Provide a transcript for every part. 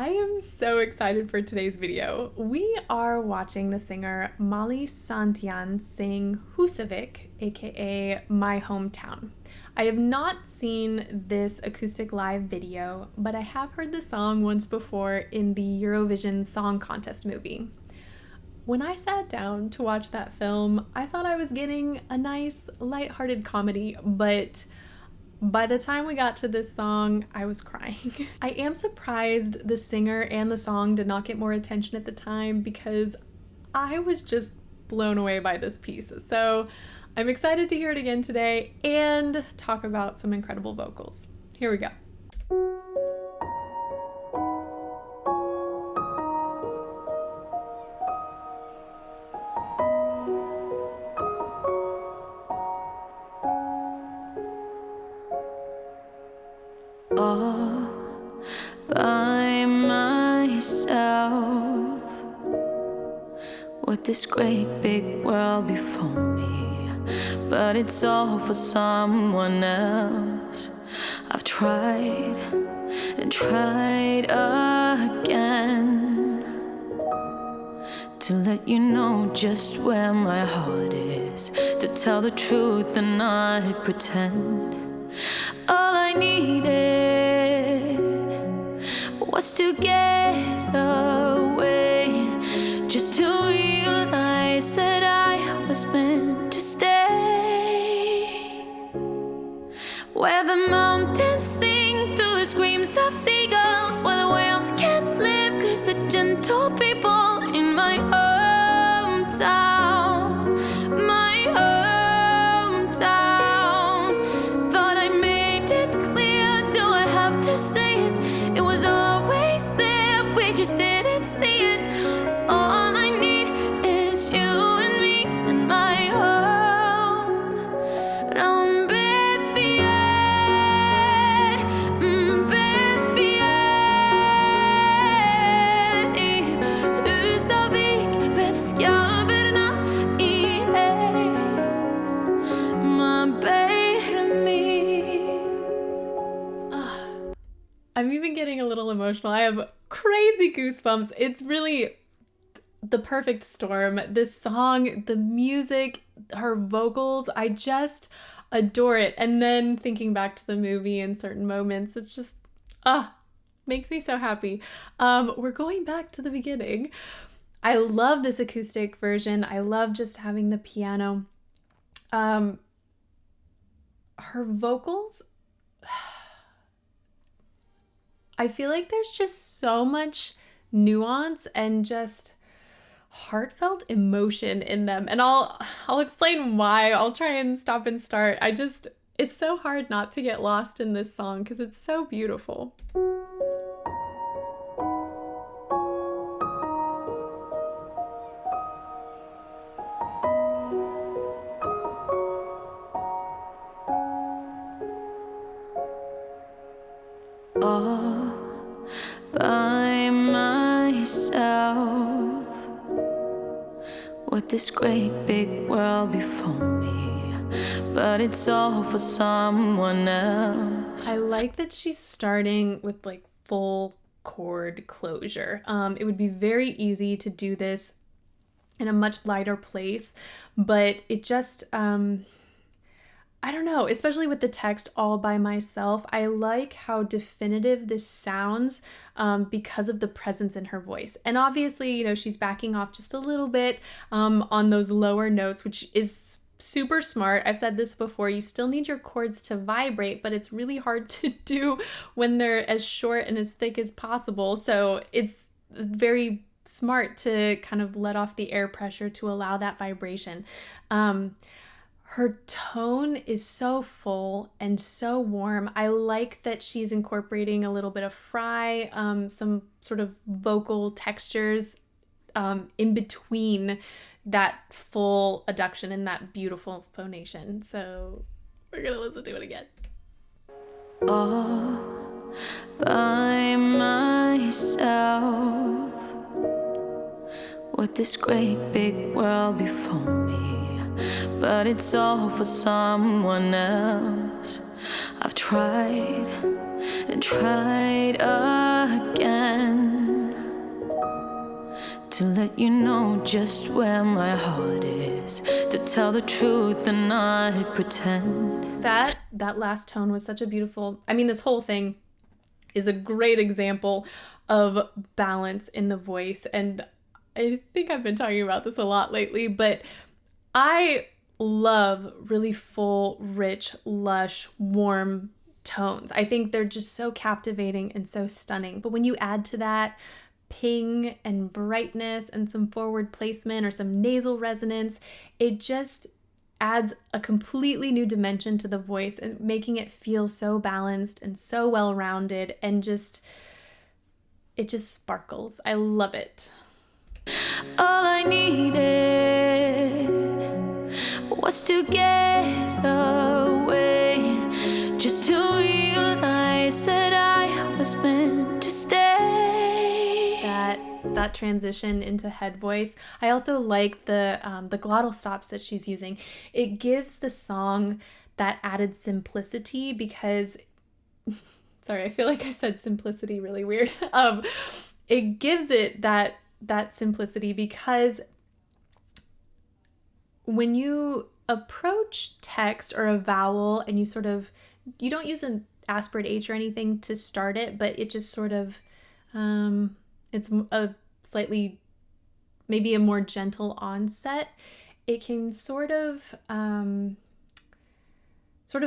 I am so excited for today's video. We are watching the singer Molly Sandén sing Husavik, aka My Hometown. I have not seen this acoustic live video, but I have heard the song once before in the Eurovision Song Contest movie. When I sat down to watch that film, I thought I was getting a nice, lighthearted comedy, but by the time we got to this song, I was crying. I am surprised the singer and the song did not get more attention at the time because I was just blown away by this piece. So I'm excited to hear it again today and talk about some incredible vocals. Here we go. All by myself, with this great big world before me, but it's all for someone else. I've tried and tried again to let you know just where my heart is, to tell the truth and not pretend. All I needed was to get away, just to realize that I was meant to stay. Where the mountains sing through the screams of seagulls, where the whales can't live 'cause the gentle people in my hometown, my hometown. Thought I made it clear, do I have to say it? It was always there, we just didn't see it. All I need is you and me and my home. Husavik, vet skjærverna i heg, my baby. I'm even getting a little emotional. I have crazy goosebumps. It's really the perfect storm. This song, the music, her vocals, I just adore it. And then thinking back to the movie in certain moments, it's just, makes me so happy. We're going back to the beginning. I love this acoustic version. I love just having the piano. Her vocals, I feel like there's just so much nuance and just heartfelt emotion in them. And I'll explain why. I'll try and stop and start. It's so hard not to get lost in this song because it's so beautiful. All by myself, with this great big world before me, but it's all for someone else. I like that she's starting with like full chord closure. It would be very easy to do this in a much lighter place, but it just, I don't know, especially with the text all by myself. I like how definitive this sounds because of the presence in her voice. And obviously, you know, she's backing off just a little bit on those lower notes, which is super smart. I've said this before, you still need your chords to vibrate, but it's really hard to do when they're as short and as thick as possible. So it's very smart to kind of let off the air pressure to allow that vibration. Her tone is so full and so warm. I like that she's incorporating a little bit of fry, some sort of vocal textures in between that full adduction and that beautiful phonation. So we're gonna listen to it again. All by myself, with this great big world before me, but it's all for someone else. I've tried and tried again to let you know just where my heart is, to tell the truth and not pretend. That last tone was such a beautiful, I mean, this whole thing is a great example of balance in the voice. And I think I've been talking about this a lot lately, but I love really full, rich, lush, warm tones. I think they're just so captivating and so stunning. But when you add to that ping and brightness and some forward placement or some nasal resonance, it just adds a completely new dimension to the voice and making it feel so balanced and so well-rounded, and it just sparkles. I love it. All I needed was to get away, just to realize that I was meant to stay. That transition into head voice. I also like the glottal stops that she's using. It gives the song that added simplicity because sorry, I feel like I said simplicity really weird. It gives it that simplicity because when you approach text or a vowel and you don't use an aspirate H or anything to start it, but it just sort of it's a slightly, maybe a more gentle onset, it can sort of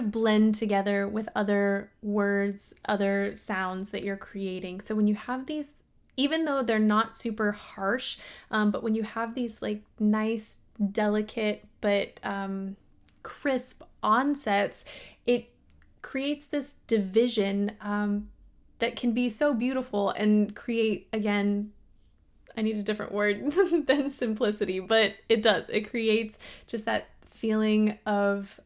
blend together with other words, other sounds that you're creating. So when you have these, even though they're not super harsh, but when you have these like nice, delicate, but crisp onsets, it creates this division that can be so beautiful and create, again, I need a different word than simplicity, but it does. It creates just that feeling of,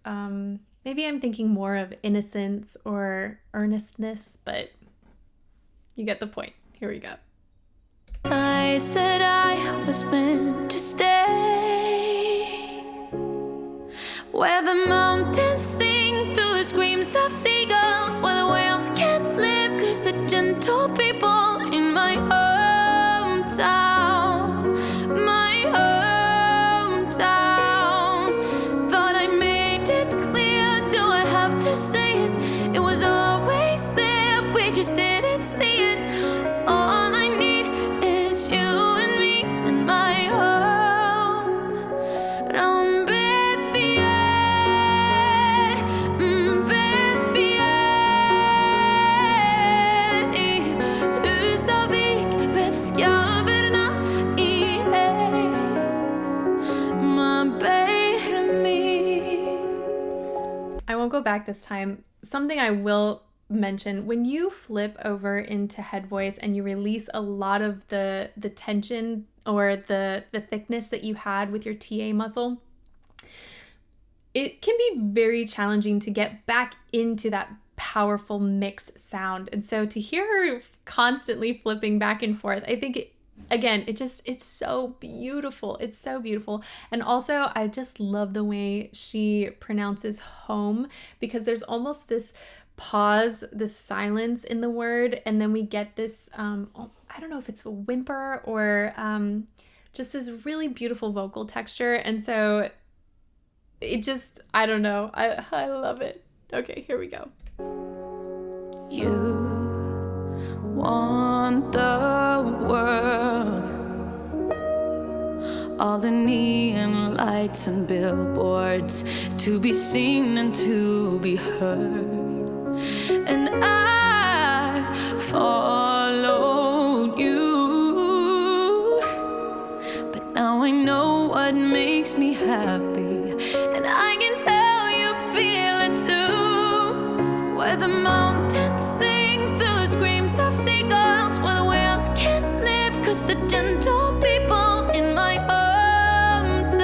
maybe I'm thinking more of innocence or earnestness, but you get the point. Here we go. I said I was meant to stay, where the mountains sing through the screams of seagulls, where the whales can't live 'cause the gentle people in my hometown, thought I made it clear. Do I have to say it? It was always there, we just didn't see it. All I need is you and me and my home. Husavik vet skjálverna i I won't go back this time. Something I will mention, when you flip over into head voice and you release a lot of the tension or the thickness that you had with your TA muscle, it can be very challenging to get back into that powerful mix sound. And so to hear her constantly flipping back and forth, I think it's so beautiful. It's so beautiful. And also I just love the way she pronounces home, because there's almost this pause, this silence in the word, and then we get this I don't know if it's a whimper or just this really beautiful vocal texture. And so it just, I don't know, I love it. Okay, here we go. You want the world, all the neon lights and billboards, to be seen and to be heard. And I followed you, but now I know what makes me happy, and I can tell you feel it too. Where the mountains sing through the screams of seagulls, where the whales can't live 'cause the gentle people in my hometown,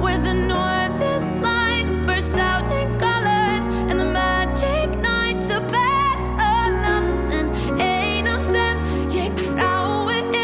where the northern lights burst out in colors, and the magic nights are bäst av natten. En av dem gick framåt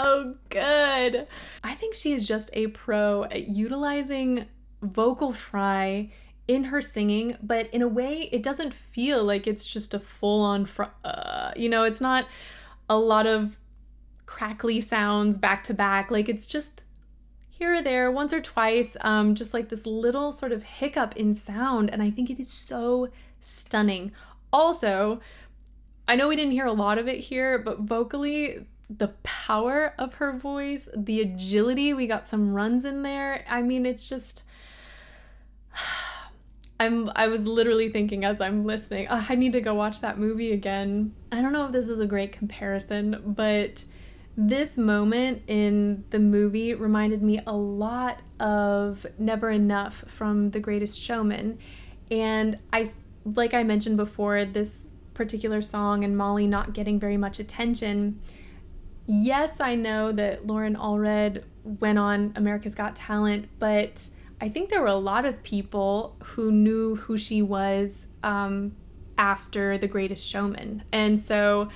so good. I think she is just a pro at utilizing vocal fry in her singing, but in a way it doesn't feel like it's just a full-on it's not a lot of crackly sounds back to back. Like, it's just here or there, once or twice, just like this little sort of hiccup in sound, and I think it is so stunning. Also, I know we didn't hear a lot of it here, but vocally, the power of her voice, the agility, we got some runs in there. I mean, it's just I was literally thinking as I'm listening, oh, I need to go watch that movie again. I don't know if this is a great comparison, but this moment in the movie reminded me a lot of Never Enough from The Greatest Showman. And like I mentioned before, this particular song and Molly not getting very much attention. Yes, I know that Lauren Allred went on America's Got Talent, but I think there were a lot of people who knew who she was after The Greatest Showman. And so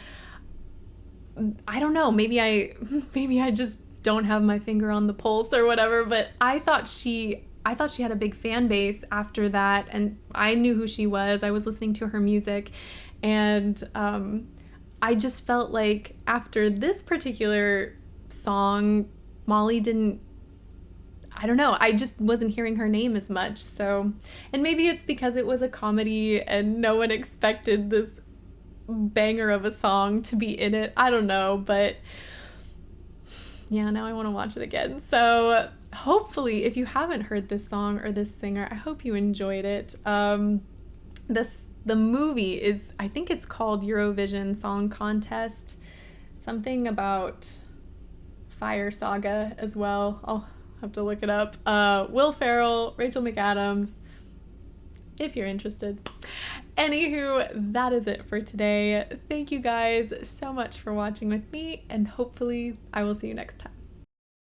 I don't know, maybe I just don't have my finger on the pulse or whatever, but I thought she had a big fan base after that, and I knew who she was. I was listening to her music, and I just felt like after this particular song, Molly didn't, I don't know, I just wasn't hearing her name as much. So, and maybe it's because it was a comedy and no one expected this banger of a song to be in it. I don't know, but yeah, now I want to watch it again. So hopefully, if you haven't heard this song or this singer, I hope you enjoyed it. The movie is, I think it's called Eurovision Song Contest, something about Fire Saga as well. I'll have to look it up. Will Ferrell, Rachel McAdams, if you're interested. Anywho, that is it for today. Thank you guys so much for watching with me, and hopefully I will see you next time.